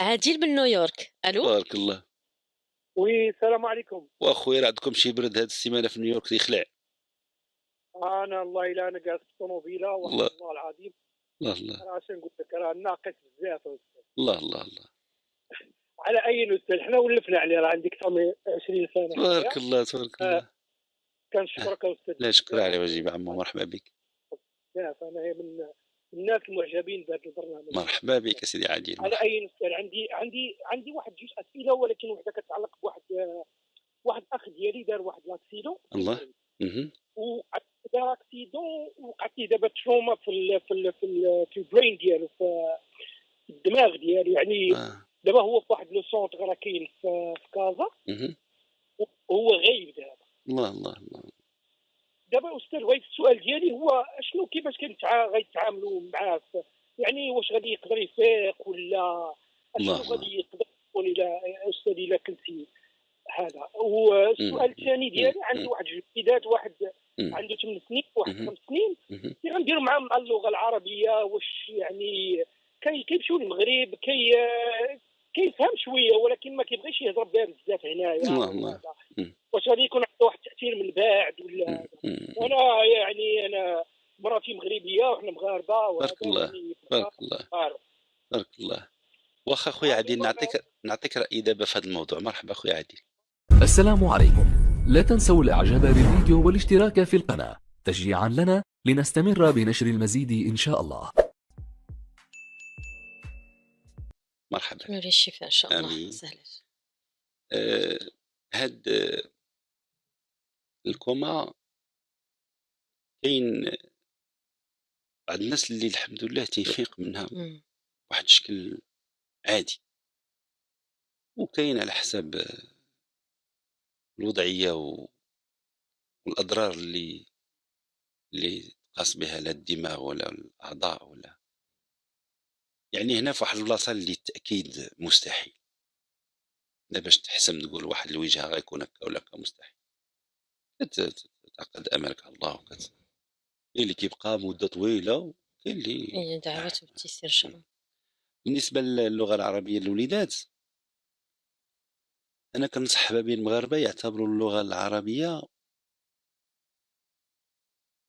عادل من نيويورك. الو. بارك الله. وي السلام عليكم. واخويا راه عندكم شي برد هاد السيمانه في نيويورك يخلع. انا الله الا انا جالس في الطوموبيله الله والله العظيم. الله الله راه نقول لك راه ناقص بزاف. الله الله الله. على اي استاذ حنا ولفنا عليه راه عندك اكثر من 20 سنه. تبارك الله تبارك الله. كنشكرك استاذ. لا شكر على واجب عمو، مرحبا بك. بزاف انا من الناس المعجبين بهذا البرنامج. مرحبا بك سيدي عادل. على اي استاذ عندي واحد جوج اسئله، ولكن وحده كتعلق بواحد اخ ديالي دار واحد لاكسيدون. الله. دار اكسيدون وقعت ليه دابا تروما في البرين ديالو، في الدماغ ديالو يعني. دابا هو في واحد لو سونتر راه كاين في كازا. هو غايب دابا. الله الله الله. دابا استاذ بغيت السؤال ديالي هو شنو كيفاش غيتعاملوا معاه، يعني واش غادي يقدر يفيق ولا شنو غادي يقدر يكون الى استاذ الا كنتي هذا. والسؤال الثاني ديالي عندي واحد الوليدات، واحد عنده 8 سنين واحد 5 سنين، كي غنديروا معاه مع اللغه العربيه واش يعني كيمشيو للمغرب كيفهم شويه ولكن ما كيبغيش يهضر بها بزاف هنايا. واش غادي يكون عنده واحد التاثير من بعد ولا؟ وانا يعني انا مراتي مغربيه وحنا مغاربه. بارك الله بارك الله بارك الله. واخا خويا عادل نعطيك رايي دابا في هذا الموضوع. مرحبا خويا عادل. السلام عليكم. لا تنسوا الاعجاب بالفيديو والاشتراك في القناة تشجيعا لنا لنستمر بنشر المزيد ان شاء الله. مرحبا. نوري الشفاء ان شاء الله. سهلا. هاد الكوما كاين بعض الناس اللي الحمد لله تيفيق منها واحد الشكل عادي، وكاين على حساب الوضعيه والاضرار اللي تقاس بها لا الدماغ ولا الاعضاء ولا يعني هنا في واحد البلاصه اللي التاكيد مستحيل. لا باش تحسم تقول واحد الوجهه غيكون هكا ولا هكا مستحيل. تعقد املك على الله كاين اللي كيبقى مده طويله كاين اللي دعوات بالتيسير ان شاء الله. بالنسبه للغه العربيه للوليدات، انا كنصح بين المغاربه يعتبروا اللغه العربيه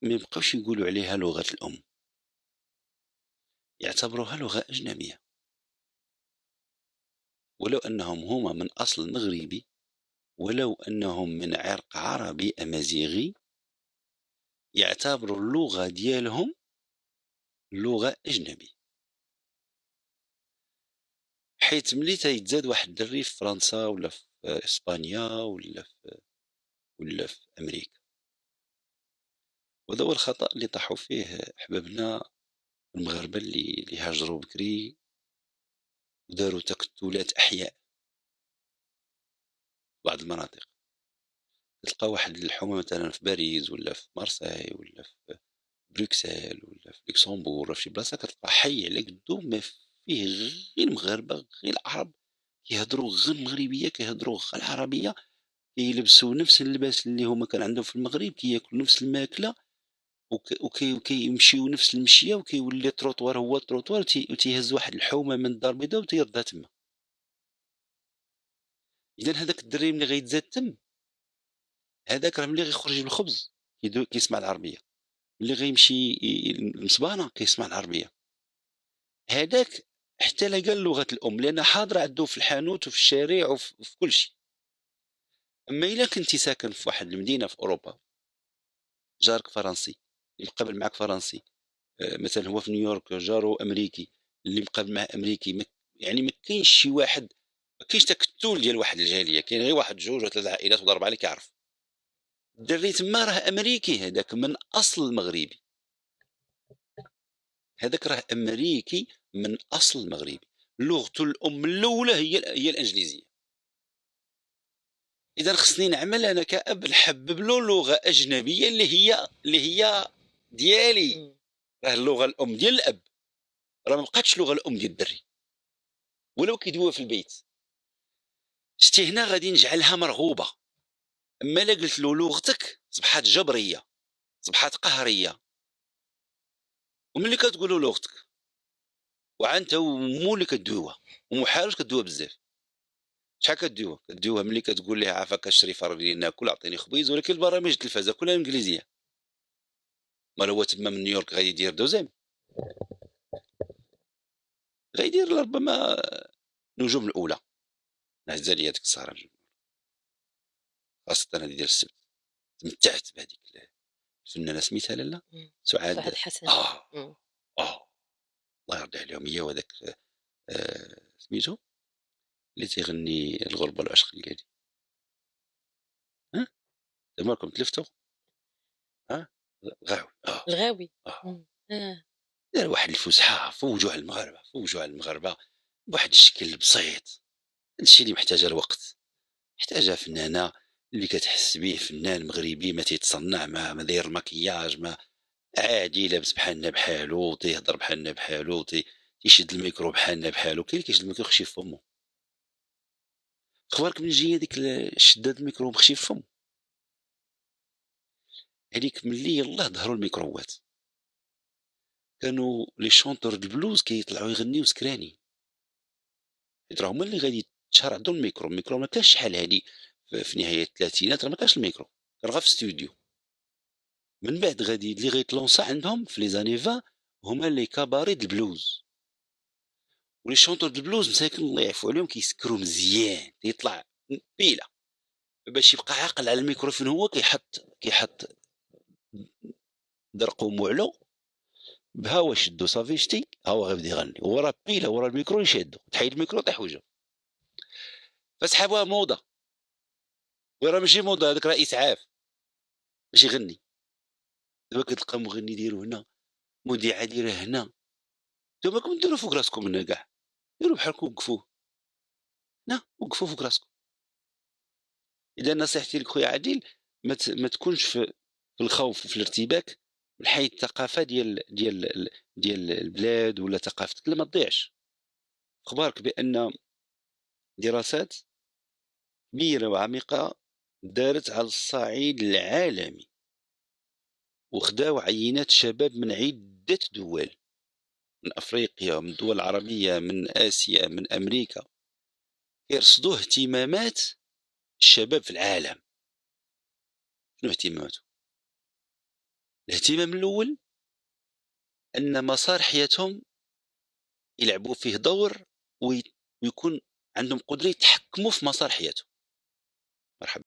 ما يبقاوش يقولوا عليها لغه الام، يعتبروها لغه اجنبيه. ولو انهم هما من اصل مغربي، ولو انهم من عرق عربي امازيغي، يعتبروا اللغه ديالهم لغه اجنبي. حيت ملي تيتزاد واحد الدري في فرنسا ولا في اسبانيا ولا في امريكا، وهذا هو الخطا اللي طاحوا فيه احبابنا المغاربه اللي هاجروا بكري وداروا تكتلات احياء في بعض المناطق. تلقى واحد الحومه مثلا في باريس ولا في مارساي ولا في بروكسل ولا في لوكسمبورغ ولا في شي بلاصه، كتلقى حي على قدو ما فيه غير المغاربه، غير العرب كيهضروا غير المغربيه، كيهضروا غير العربيه، كيلبسوا نفس اللباس اللي هما كان عندهم في المغرب، كياكلوا نفس الماكله وكيمشيو نفس المشيه، وكيولي التروطوار هو التروطوار، وتيهز واحد الحومه من الدار البيضاء وتيردها تما. اذا هذاك الدري ملي غيتزاد تم، هذاك راه ملي غيخرج بالخبز كيسمع العربيه، ملي غيمشي المصبانه كيسمع العربيه. هذاك حتى لا قال لغه الام لان حاضره عنده في الحانوت وفي الشارع وفي كل شيء. اما الا كنتي ساكن في واحد المدينه في اوروبا، جارك فرنسي اللي مقابل معك فرنسي، مثلا هو في نيويورك جارو امريكي اللي مقابل مع امريكي، يعني ما كاينش شي واحد، ما كاينش تكتل ديال واحد الجاليه، كاين غير واحد جوج وثلاث عائلات ولا اربعه اللي كيعرف. الدري تما راه امريكي، هذاك من اصل مغربي، هذاك راه امريكي من اصل مغربي، لغته الام الاولى هي الانجليزيه. اذا خصني نعمل انا كأب نحبب له لغه اجنبيه اللي هي ديالي، راه اللغه الام ديال الاب راه ما بقاتش اللغه الام ديال الدري ولو كيدويها في البيت. شتي هنا غادي نجعلها مرغوبه. اما لا قلت له لغتك صبحات جبريه، صبحات قهريه. وملي كتقولوا لغتك وعنت مو اللي كدويوها ومحالوش كدويوها بزاف. شحال كدويوها ملي كتقول لها عافاك اشري فرغلي ناكل عطيني خبيز، ولكن البرامج التلفازه كلها انجليزيه. ما هو تما من نيويورك غادي يدير دوزيام، غيدير ربما نجوم الاولى. نعز عليا ديك السهره خاصه انا ديال السبت تمتعت بهذيك الفنانه سميتها لاله سعاد حسن. الله يرضي عليهم، هي وهذاك سميتو اللي تيغني الغربه والعشق ديالي. ها مالكم تلفتوا؟ الغاوي. دار واحد الفسحه فوجوا على المغاربه بواحد الشكل بسيط. هادشي اللي محتاجه الوقت، محتاجه فنانه اللي كتحس به فنان مغربي ما تيتصنع، ما داير المكياج، ما عادي لابس بحالنا بحالو، تيهضر بحالنا بحالو، تيشد الميكرو بحالنا بحالو. كاين اللي كيشد الميكرو خشي في فمو. اخبارك من جايه ديك شداد الميكرو مخشي في فمو؟ هذيك ملي يلاه ظهروا الميكروات كانوا لي شونتور البلوز كيطلعوا يغنيو سكراني، راه هما اللي غادي تشهر عندهم الميكرو ما كانش شحال هادي في نهايه الثلاثينات، راه ما كانش الميكرو، كان غير في استوديو. من بعد غادي اللي غيتلونسا عندهم في لي زاني 20 هما لي كاباري البلوز، ولي شونتور البلوز مساكن الله يعفو عليهم كيسكروا مزيان، يطلع بيله باش يبقى عاقل على الميكرو فين هو كيحط درقو موعلو بها واش شدو صافي شتي ها هو غيبدا يغني ورا بيله ورا الميكرو يشدو، تحيد الميكرو طيح وجهه. فسحبوها موضه، وراه ماشي موضه، هذاك راه اسعاف باش يغني. دابا كتلقى مغني ديرو هنا، مذيعه ديرها هنا، نتوما راكم ديروا فوق راسكم هنا كاع، ديروا بحالكم وقفوه هنا، وقفوا فوق راسكم. اذا نصيحتي لك خويا عادل ما تكونش في الخوف وفي الارتباك من حيث الثقافه ديال البلاد ولا ثقافتك، لا ما تضيعش. اخبارك بان دراسات كبيره وعميقه دارت على الصعيد العالمي وخداو عينات شباب من عده دول، من افريقيا، من الدول العربيه، من اسيا، من امريكا، يرصدوا اهتمامات الشباب في العالم. شنو اهتماماته؟ الاهتمام الاول ان مسار حياتهم يلعبوا فيه دور ويكون عندهم قدره يتحكموا في مسار حياتهم. مرحبا.